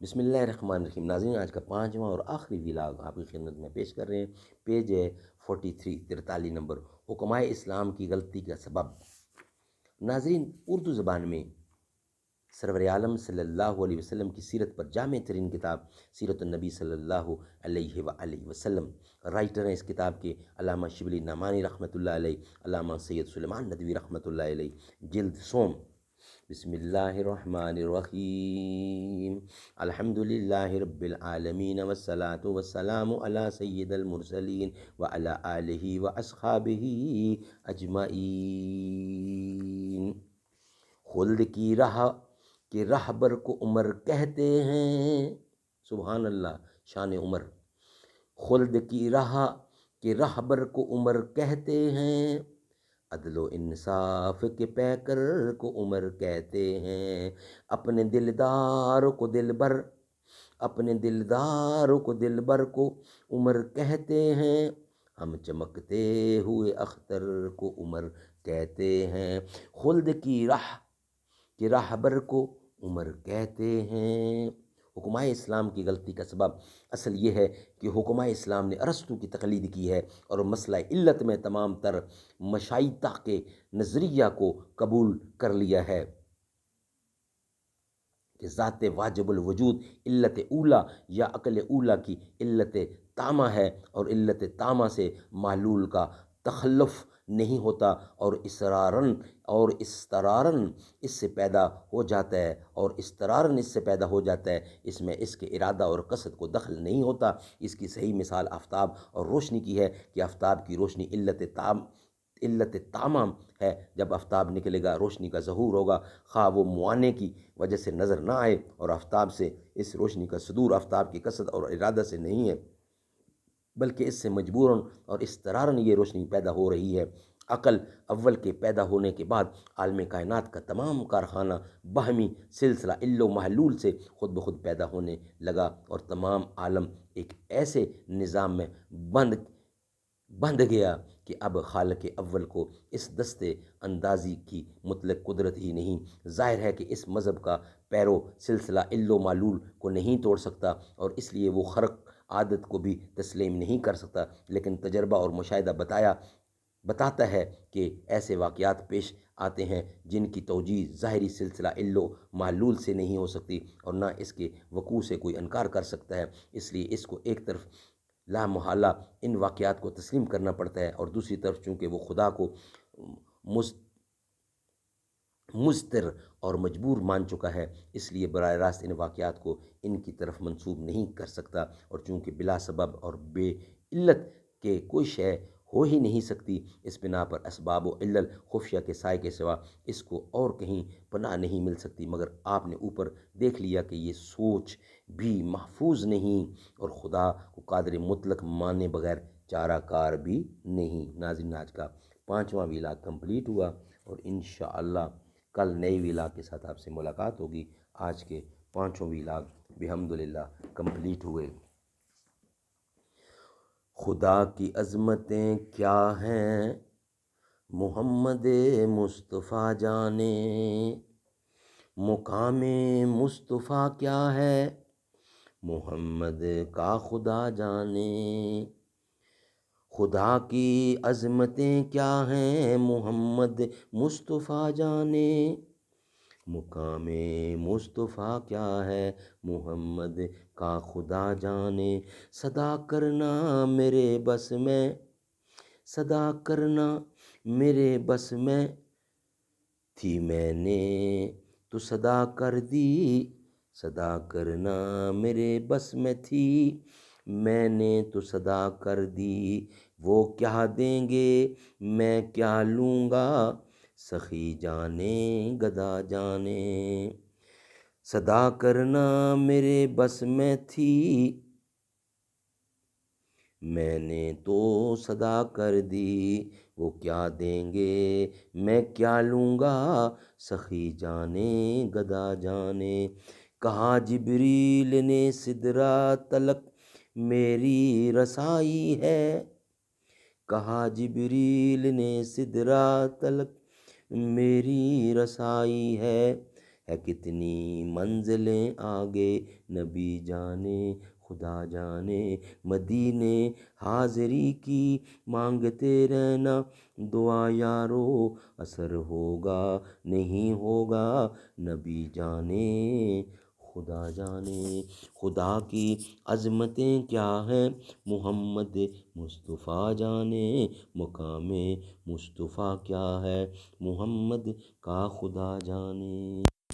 بسم اللہ الرحمن الرحیم۔ ناظرین، آج کا پانچواں اور آخری ولاگ آپ کی خدمت میں پیش کر رہے ہیں۔ پیج ہے 43 نمبر، حکمائے اسلام کی غلطی کا سبب۔ ناظرین، اردو زبان میں سرور عالم صلی اللہ علیہ وسلم کی سیرت پر جامع ترین کتاب سیرت النبی صلی اللہ علیہ وآلہ وسلم۔ رائٹر ہیں اس کتاب کے علامہ شبلی نعمانی رحمۃ اللہ علیہ، علامہ سید سلیمان ندوی رحمۃ اللہ علیہ، جلد سوم۔ بسم اللہ الرحمن الرحیم، الحمد للہ رب العالمین والصلاة والسلام علی سید المرسلین وعلی آلہ واصحابہ اجمعین۔ خلد کی راہ کہ رہبر کو عمر کہتے ہیں، سبحان اللہ، شان عمر۔ خلد کی راہ کہ رہبر کو عمر کہتے ہیں، عدل و انصاف کے پیکر کو عمر کہتے ہیں۔ اپنے دلدار کو دلبر، اپنے دلدار کو دلبر کو عمر کہتے ہیں، ہم چمکتے ہوئے اختر کو عمر کہتے ہیں۔ خلد کی راہ کہ رہبر کو عمر کہتے ہیں۔ حکمائے اسلام کی غلطی کا سبب اصل یہ ہے کہ حکمائے اسلام نے ارسطو کی تقلید کی ہے اور مسئلہ علت میں تمام تر مشائطہ کے نظریہ کو قبول کر لیا ہے کہ ذات واجب الوجود علت اولا یا عقل اولا کی علت تامہ ہے، اور علت تامہ سے معلول کا تخلف نہیں ہوتا، اور اسرارن اور استرارن اس سے پیدا ہو جاتا ہے، اور استرارن اس سے پیدا ہو جاتا ہے، اس میں اس کے ارادہ اور قصد کو دخل نہیں ہوتا۔ اس کی صحیح مثال آفتاب اور روشنی کی ہے کہ آفتاب کی روشنی علت تامہ ہے۔ جب آفتاب نکلے گا روشنی کا ظہور ہوگا، خواہ وہ معانے کی وجہ سے نظر نہ آئے، اور آفتاب سے اس روشنی کا صدور آفتاب کی قصد اور ارادہ سے نہیں ہے، بلکہ اس سے مجبوراً اور اضطراراً یہ روشنی پیدا ہو رہی ہے۔ عقل اول کے پیدا ہونے کے بعد عالم کائنات کا تمام کارخانہ باہمی سلسلہ عل و محلول سے خود بخود پیدا ہونے لگا، اور تمام عالم ایک ایسے نظام میں بندھ گیا کہ اب خالق اول کو اس دست اندازی کی مطلق قدرت ہی نہیں۔ ظاہر ہے کہ اس مذہب کا پیرو سلسلہ عل و معلول کو نہیں توڑ سکتا، اور اس لیے وہ خرق عادت کو بھی تسلیم نہیں کر سکتا، لیکن تجربہ اور مشاہدہ بتاتا ہے کہ ایسے واقعات پیش آتے ہیں جن کی توجیہ ظاہری سلسلہ عل و معلول سے نہیں ہو سکتی، اور نہ اس کے وقوع سے کوئی انکار کر سکتا ہے۔ اس لیے اس کو ایک طرف لا محالہ ان واقعات کو تسلیم کرنا پڑتا ہے، اور دوسری طرف چونکہ وہ خدا کو مضطر اور مجبور مان چکا ہے، اس لیے براہ راست ان واقعات کو ان کی طرف منسوب نہیں کر سکتا، اور چونکہ بلا سبب اور بے علت کے کوئی شے ہو ہی نہیں سکتی، اس بنا پر اسباب و علل خفیہ کے سائے کے سوا اس کو اور کہیں پناہ نہیں مل سکتی۔ مگر آپ نے اوپر دیکھ لیا کہ یہ سوچ بھی محفوظ نہیں، اور خدا کو قادر مطلق مانے بغیر چارہ کار بھی نہیں۔ ناظرین، آج کا پانچواں ویلاگ کمپلیٹ ہوا، اور انشاءاللہ کل نئے ویلاگ کے ساتھ آپ سے ملاقات ہوگی۔ آج کے پانچوں ویلاگ بحمدللہ کمپلیٹ ہوئے۔ خدا کی عظمتیں کیا ہیں محمد مصطفیٰ جانے، مقام مصطفیٰ کیا ہے محمد کا خدا جانے۔ خدا کی عظمتیں کیا ہیں محمد مصطفیٰ جانے، مقام مصطفیٰ کیا ہے محمد کا خدا جانے۔ صدا کرنا میرے بس میں، صدا کرنا میرے بس میں تھی، میں نے تو صدا کر دی، صدا کرنا میرے بس میں تھی، میں نے تو صدا کر دی۔ وہ کیا دیں گے میں کیا لوں گا، سخی جانے گدا جانے۔ صدا کرنا میرے بس میں تھی، میں نے تو صدا کر دی۔ وہ کیا دیں گے میں کیا لوں گا، سخی جانے گدا جانے۔ کہا جبریل نے سدرہ تلک میری رسائی ہے، کہا جبریل نے سدرہ تلک میری رسائی ہے، ہے کتنی منزلیں آگے نبی جانے خدا جانے، مدینے حاضری کی مانگتے رہنا، دعا یارو اثر ہوگا نہیں ہوگا، نبی جانے خدا جانے۔ خدا کی عظمتیں کیا ہیں محمد مصطفیٰ جانے، مقام مصطفیٰ کیا ہے محمد کا خدا جانے۔